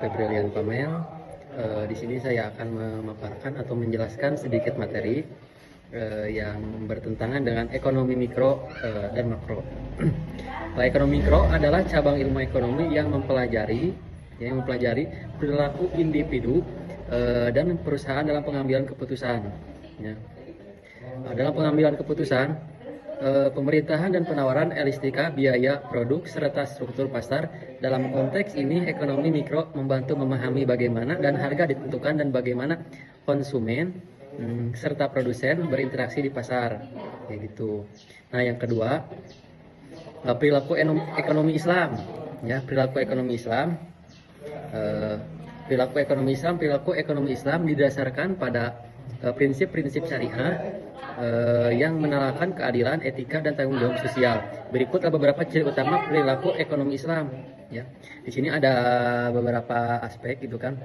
Febrilian Pamel. Di sini saya akan memaparkan atau menjelaskan sedikit materi yang bertentangan dengan ekonomi mikro dan makro. Ekonomi mikro adalah cabang ilmu ekonomi yang mempelajari perilaku individu dan perusahaan dalam pengambilan keputusan. Ya. Dalam pengambilan keputusan, pemerintahan dan penawaran elastika biaya produk serta struktur pasar. Dalam konteks ini, ekonomi mikro membantu memahami bagaimana dan harga ditentukan dan bagaimana konsumen serta produsen berinteraksi di pasar, kayak gitu. Nah, yang kedua, perilaku ekonomi Islam. Ya, perilaku ekonomi Islam. Perilaku ekonomi Islam didasarkan pada prinsip-prinsip syariah yang menerapkan keadilan, etika, dan tanggung jawab sosial. Berikutlah beberapa ciri utama perilaku ekonomi Islam. Ya, di sini ada beberapa aspek gitu kan.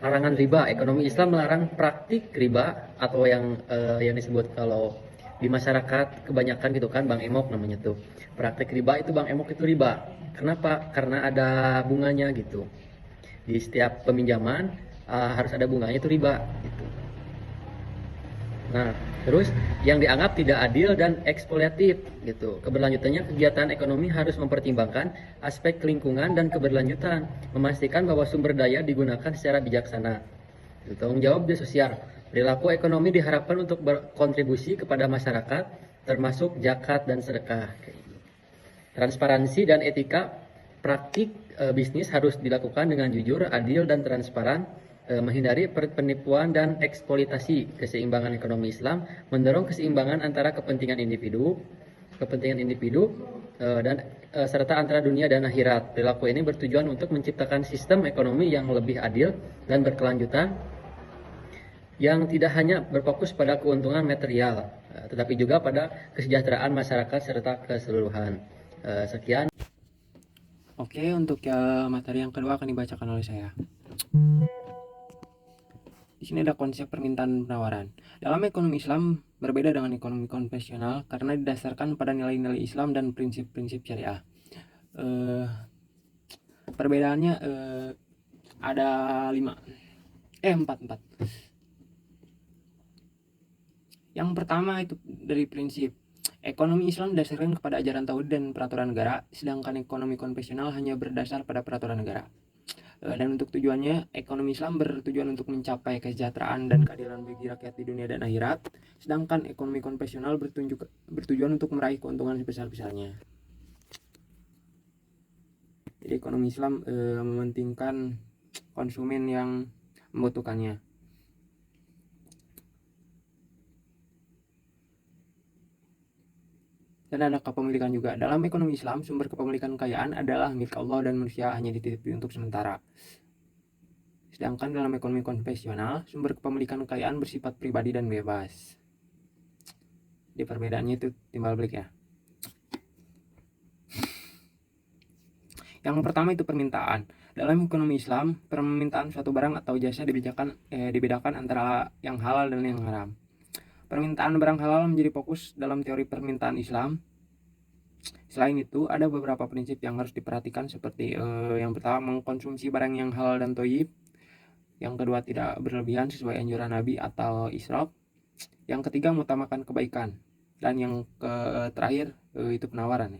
Larangan riba. Ekonomi Islam melarang praktik riba atau yang disebut kalau di masyarakat kebanyakan gitu kan, Bang Emok namanya tuh. Praktik riba itu Bang Emok itu riba. Kenapa? Karena ada bunganya gitu. Di setiap peminjaman harus ada bunganya, itu riba gitu. Nah, terus yang dianggap tidak adil dan eksploitatif gitu. Keberlanjutannya, kegiatan ekonomi harus mempertimbangkan aspek lingkungan dan keberlanjutan, memastikan bahwa sumber daya digunakan secara bijaksana. Tanggung jawab sosial. Perilaku ekonomi diharapkan untuk berkontribusi kepada masyarakat, termasuk zakat dan sedekah. Transparansi dan etika. Praktik bisnis harus dilakukan dengan jujur, adil, dan transparan, menghindari penipuan dan eksploitasi. Keseimbangan ekonomi Islam mendorong keseimbangan antara kepentingan individu dan serta antara dunia dan akhirat. Perilaku ini bertujuan untuk menciptakan sistem ekonomi yang lebih adil dan berkelanjutan, yang tidak hanya berfokus pada keuntungan material, tetapi juga pada kesejahteraan masyarakat serta keseluruhan. Sekian. Oke, untuk materi yang kedua akan dibacakan oleh saya. Di sini ada konsep permintaan penawaran. Dalam ekonomi Islam berbeda dengan ekonomi konvensional karena didasarkan pada nilai-nilai Islam dan prinsip-prinsip syariah. Perbedaannya ada 4. Yang pertama itu dari prinsip. Ekonomi Islam didasarkan kepada ajaran tauhid dan peraturan negara, sedangkan ekonomi konvensional hanya berdasar pada peraturan negara. Dan untuk tujuannya, ekonomi Islam bertujuan untuk mencapai kesejahteraan dan keadilan bagi rakyat di dunia dan akhirat, sedangkan ekonomi konvensional bertujuan untuk meraih keuntungan sebesar-besarnya. Jadi ekonomi Islam mementingkan konsumen yang membutuhkannya. Dan ada kepemilikan juga. Dalam ekonomi Islam, sumber kepemilikan kekayaan adalah milik Allah dan manusia hanya dititipi untuk sementara. Sedangkan dalam ekonomi konvensional, sumber kepemilikan kekayaan bersifat pribadi dan bebas. Di perbedaannya itu timbal balik ya. Yang pertama itu permintaan. Dalam ekonomi Islam, permintaan suatu barang atau jasa dibedakan antara yang halal dan yang haram. Permintaan barang halal menjadi fokus dalam teori permintaan Islam. Selain itu, ada beberapa prinsip yang harus diperhatikan seperti yang pertama, mengkonsumsi barang yang halal dan thayyib. Yang kedua, tidak berlebihan sesuai anjuran Nabi atau israf. Yang ketiga, mengutamakan kebaikan. Dan yang terakhir itu penawaran.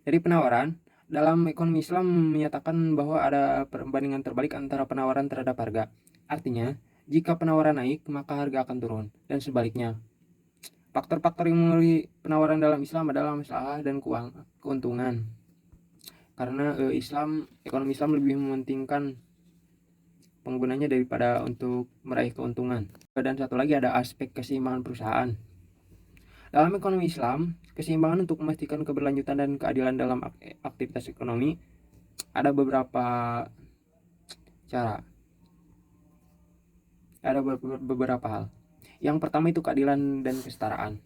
Dari penawaran, dalam ekonomi Islam menyatakan bahwa ada perbandingan terbalik antara penawaran terhadap harga. Artinya, jika penawaran naik, maka harga akan turun, dan sebaliknya. Faktor-faktor yang mengaruhi penawaran dalam Islam adalah masalah dan keuntungan. Karena ekonomi Islam lebih mementingkan penggunanya daripada untuk meraih keuntungan. Dan satu lagi ada aspek keseimbangan perusahaan. Dalam ekonomi Islam, keseimbangan untuk memastikan keberlanjutan dan keadilan dalam aktivitas ekonomi ada beberapa cara. Ada beberapa hal. Yang pertama itu keadilan dan kesetaraan.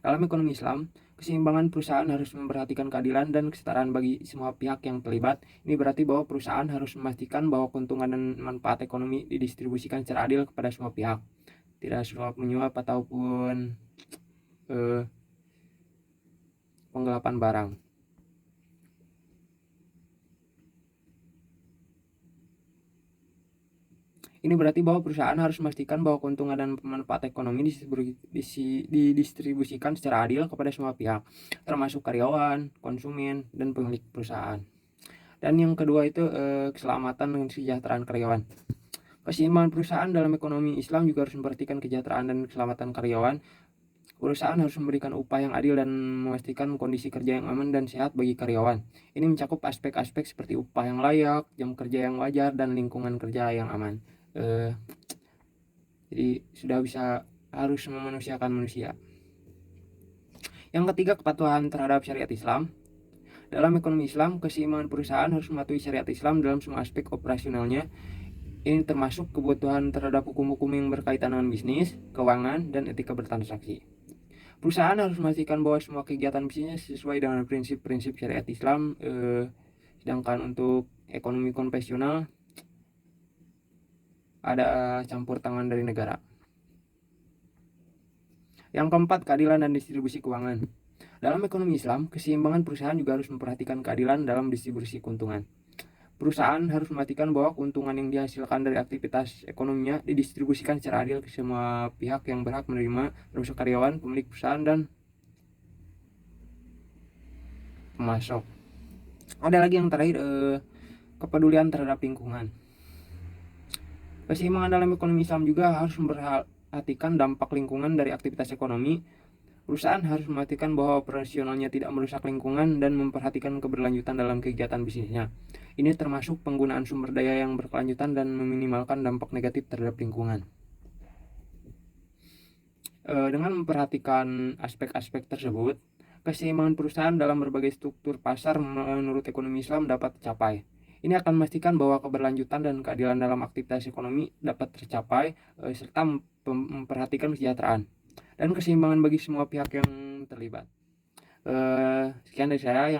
Dalam ekonomi Islam, keseimbangan perusahaan harus memperhatikan keadilan dan kesetaraan bagi semua pihak yang terlibat. Ini berarti bahwa perusahaan harus memastikan bahwa keuntungan dan manfaat ekonomi didistribusikan secara adil kepada semua pihak. Tidak suap menyuap ataupun penggelapan barang. Ini berarti bahwa perusahaan harus memastikan bahwa keuntungan dan manfaat ekonomi didistribusikan secara adil kepada semua pihak, termasuk karyawan, konsumen, dan pemilik perusahaan. Dan yang kedua itu keselamatan dan kesejahteraan karyawan. Keseimbangan perusahaan dalam ekonomi Islam juga harus memperhatikan kesejahteraan dan keselamatan karyawan. Perusahaan harus memberikan upah yang adil dan memastikan kondisi kerja yang aman dan sehat bagi karyawan. Ini mencakup aspek-aspek seperti upah yang layak, jam kerja yang wajar, dan lingkungan kerja yang aman. Jadi sudah bisa harus memanusiakan manusia. Yang ketiga, kepatuhan terhadap syariat Islam. Dalam ekonomi Islam, keseimbangan perusahaan harus mematuhi syariat Islam dalam semua aspek operasionalnya. Ini termasuk kebutuhan terhadap hukum-hukum yang berkaitan dengan bisnis, keuangan, dan etika bertransaksi. Perusahaan harus memastikan bahwa semua kegiatan bisnisnya sesuai dengan prinsip-prinsip syariat Islam. Sedangkan untuk ekonomi konvensional ada campur tangan dari negara. Yang keempat, keadilan dan distribusi keuangan. Dalam ekonomi Islam, keseimbangan perusahaan juga harus memperhatikan keadilan dalam distribusi keuntungan. Perusahaan harus memastikan bahwa keuntungan yang dihasilkan dari aktivitas ekonominya didistribusikan secara adil ke semua pihak yang berhak menerima, termasuk karyawan, pemilik perusahaan, dan pemasok. Ada lagi yang terakhir, kepedulian terhadap lingkungan. Keseimbangan dalam ekonomi Islam juga harus memperhatikan dampak lingkungan dari aktivitas ekonomi. Perusahaan harus memastikan bahwa operasionalnya tidak merusak lingkungan dan memperhatikan keberlanjutan dalam kegiatan bisnisnya. Ini termasuk penggunaan sumber daya yang berkelanjutan dan meminimalkan dampak negatif terhadap lingkungan. Dengan memperhatikan aspek-aspek tersebut, keseimbangan perusahaan dalam berbagai struktur pasar menurut ekonomi Islam dapat tercapai. Ini akan memastikan bahwa keberlanjutan dan keadilan dalam aktivitas ekonomi dapat tercapai, serta memperhatikan kesejahteraan dan keseimbangan bagi semua pihak yang terlibat. Sekian dari saya.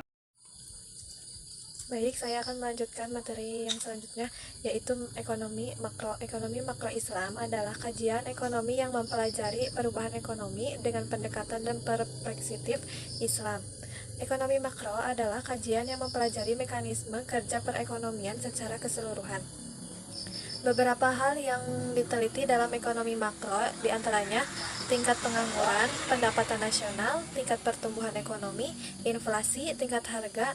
Baik, saya akan melanjutkan materi yang selanjutnya, yaitu ekonomi makro. Ekonomi makro Islam adalah kajian ekonomi yang mempelajari perubahan ekonomi dengan pendekatan dan perspektif Islam. Ekonomi makro adalah kajian yang mempelajari mekanisme kerja perekonomian secara keseluruhan. Beberapa hal yang diteliti dalam ekonomi makro diantaranya tingkat pengangguran, pendapatan nasional, tingkat pertumbuhan ekonomi, inflasi, tingkat harga,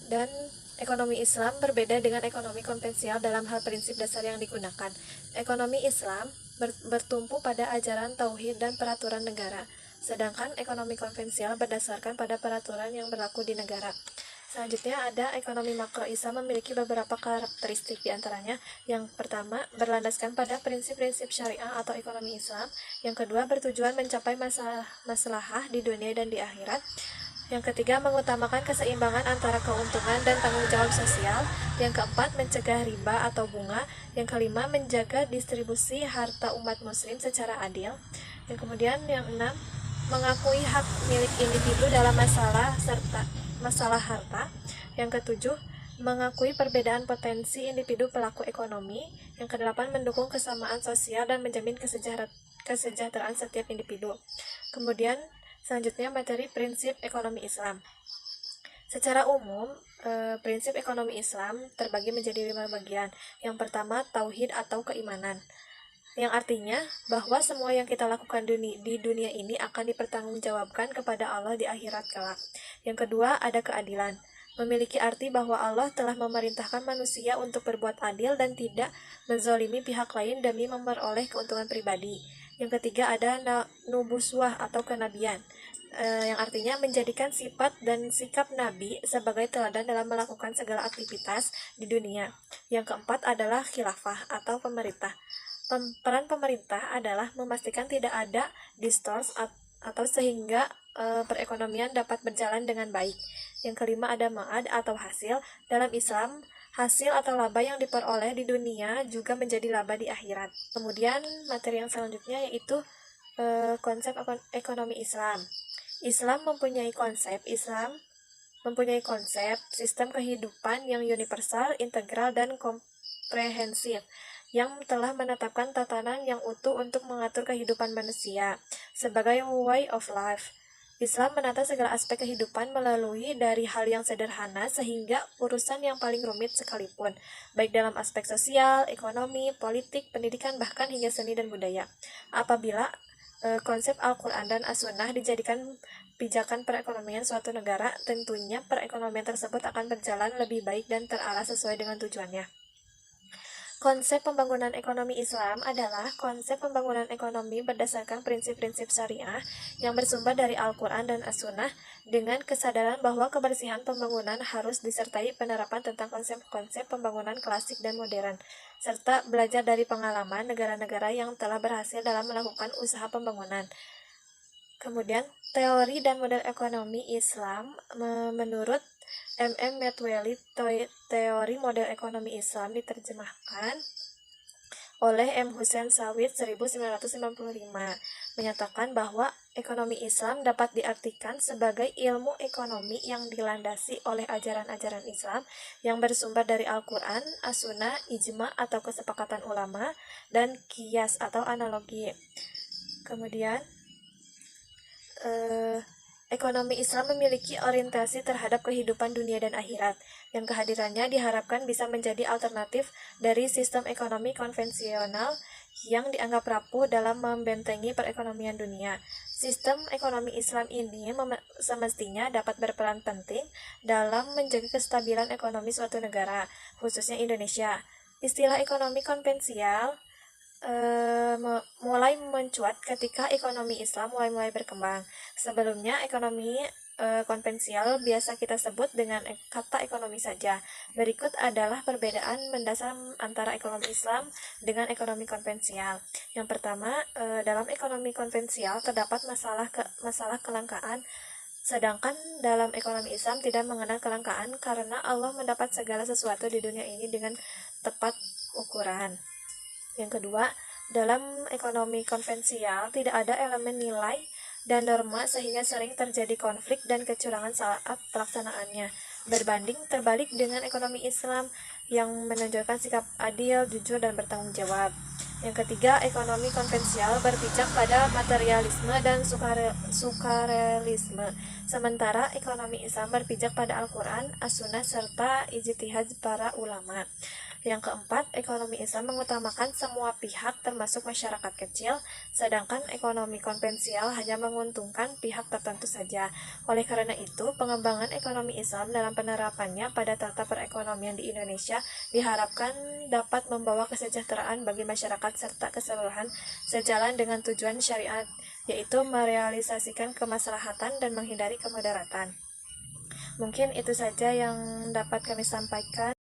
dan ekonomi Islam berbeda dengan ekonomi konvensional dalam hal prinsip dasar yang digunakan. Ekonomi Islam bertumpu pada ajaran tauhid dan peraturan negara, sedangkan ekonomi konvensional berdasarkan pada peraturan yang berlaku di negara. Selanjutnya ada ekonomi makro Islam memiliki beberapa karakteristik, diantaranya yang pertama berlandaskan pada prinsip-prinsip syariah atau ekonomi Islam, yang kedua bertujuan mencapai maslahah di dunia dan di akhirat, yang ketiga mengutamakan keseimbangan antara keuntungan dan tanggung jawab sosial, yang keempat mencegah riba atau bunga, yang kelima menjaga distribusi harta umat muslim secara adil, yang kemudian yang enam mengakui hak milik individu dalam masalah harta, yang ketujuh mengakui perbedaan potensi individu pelaku ekonomi, yang kedelapan mendukung kesamaan sosial dan menjamin kesejahteraan setiap individu. Kemudian selanjutnya materi prinsip ekonomi Islam. Secara umum, prinsip ekonomi Islam terbagi menjadi 5 bagian. Yang pertama, tauhid atau keimanan, yang artinya bahwa semua yang kita lakukan di dunia ini akan dipertanggungjawabkan kepada Allah di akhirat kelak. Yang kedua, ada keadilan, memiliki arti bahwa Allah telah memerintahkan manusia untuk berbuat adil dan tidak menzalimi pihak lain demi memperoleh keuntungan pribadi. Yang ketiga, ada nubuwah atau kenabian, yang artinya menjadikan sifat dan sikap Nabi sebagai teladan dalam melakukan segala aktivitas di dunia. Yang keempat adalah khilafah atau pemerintah. Peran pemerintah adalah memastikan tidak ada distorsi atau sehingga perekonomian dapat berjalan dengan baik. Yang kelima ada ma'ad atau hasil. Dalam Islam, hasil atau laba yang diperoleh di dunia juga menjadi laba di akhirat. Kemudian materi yang selanjutnya yaitu konsep ekonomi Islam. Islam mempunyai konsep sistem kehidupan yang universal, integral, dan komprehensif, yang telah menetapkan tatanan yang utuh untuk mengatur kehidupan manusia sebagai way of life. Islam menata segala aspek kehidupan melalui dari hal yang sederhana sehingga urusan yang paling rumit sekalipun, baik dalam aspek sosial, ekonomi, politik, pendidikan, bahkan hingga seni dan budaya. Apabila konsep Al-Quran dan As-Sunnah dijadikan pijakan perekonomian suatu negara, tentunya perekonomian tersebut akan berjalan lebih baik dan terarah sesuai dengan tujuannya. Konsep pembangunan ekonomi Islam adalah konsep pembangunan ekonomi berdasarkan prinsip-prinsip syariah yang bersumber dari Al-Quran dan As-Sunnah dengan kesadaran bahwa kebersihan pembangunan harus disertai penerapan tentang konsep-konsep pembangunan klasik dan modern, serta belajar dari pengalaman negara-negara yang telah berhasil dalam melakukan usaha pembangunan. Kemudian, teori dan model ekonomi Islam menurut M.M. Metwelly, teori model ekonomi Islam diterjemahkan oleh M. Hussein Sawit 1995, menyatakan bahwa ekonomi Islam dapat diartikan sebagai ilmu ekonomi yang dilandasi oleh ajaran-ajaran Islam yang bersumber dari Al-Quran, As-Sunnah, Ijma atau kesepakatan ulama, dan qiyas atau analogi. Kemudian, ekonomi Islam memiliki orientasi terhadap kehidupan dunia dan akhirat, yang kehadirannya diharapkan bisa menjadi alternatif dari sistem ekonomi konvensional yang dianggap rapuh dalam membentengi perekonomian dunia. Sistem ekonomi Islam ini semestinya dapat berperan penting dalam menjaga kestabilan ekonomi suatu negara, khususnya Indonesia. Istilah ekonomi konvensional mulai mencuat ketika ekonomi Islam mulai berkembang. Sebelumnya ekonomi konvensional biasa kita sebut dengan kata ekonomi saja. Berikut adalah perbedaan mendasar antara ekonomi Islam dengan ekonomi konvensional. Yang pertama, dalam ekonomi konvensional terdapat masalah kelangkaan, sedangkan dalam ekonomi Islam tidak mengenal kelangkaan karena Allah mendapat segala sesuatu di dunia ini dengan tepat ukuran. Yang kedua, dalam ekonomi konvensional tidak ada elemen nilai dan norma sehingga sering terjadi konflik dan kecurangan saat pelaksanaannya. Berbanding terbalik dengan ekonomi Islam yang menunjukkan sikap adil, jujur, dan bertanggung jawab. Yang ketiga, ekonomi konvensional berpijak pada materialisme dan sukarealisme, sementara ekonomi Islam berpijak pada Al-Quran, As-Sunnah, serta ijtihad para ulama. Yang keempat, ekonomi Islam mengutamakan semua pihak termasuk masyarakat kecil, sedangkan ekonomi konvensional hanya menguntungkan pihak tertentu saja. Oleh karena itu, pengembangan ekonomi Islam dalam penerapannya pada tata perekonomian di Indonesia diharapkan dapat membawa kesejahteraan bagi masyarakat serta keseluruhan sejalan dengan tujuan syariat, yaitu merealisasikan kemaslahatan dan menghindari kemudaratan. Mungkin itu saja yang dapat kami sampaikan.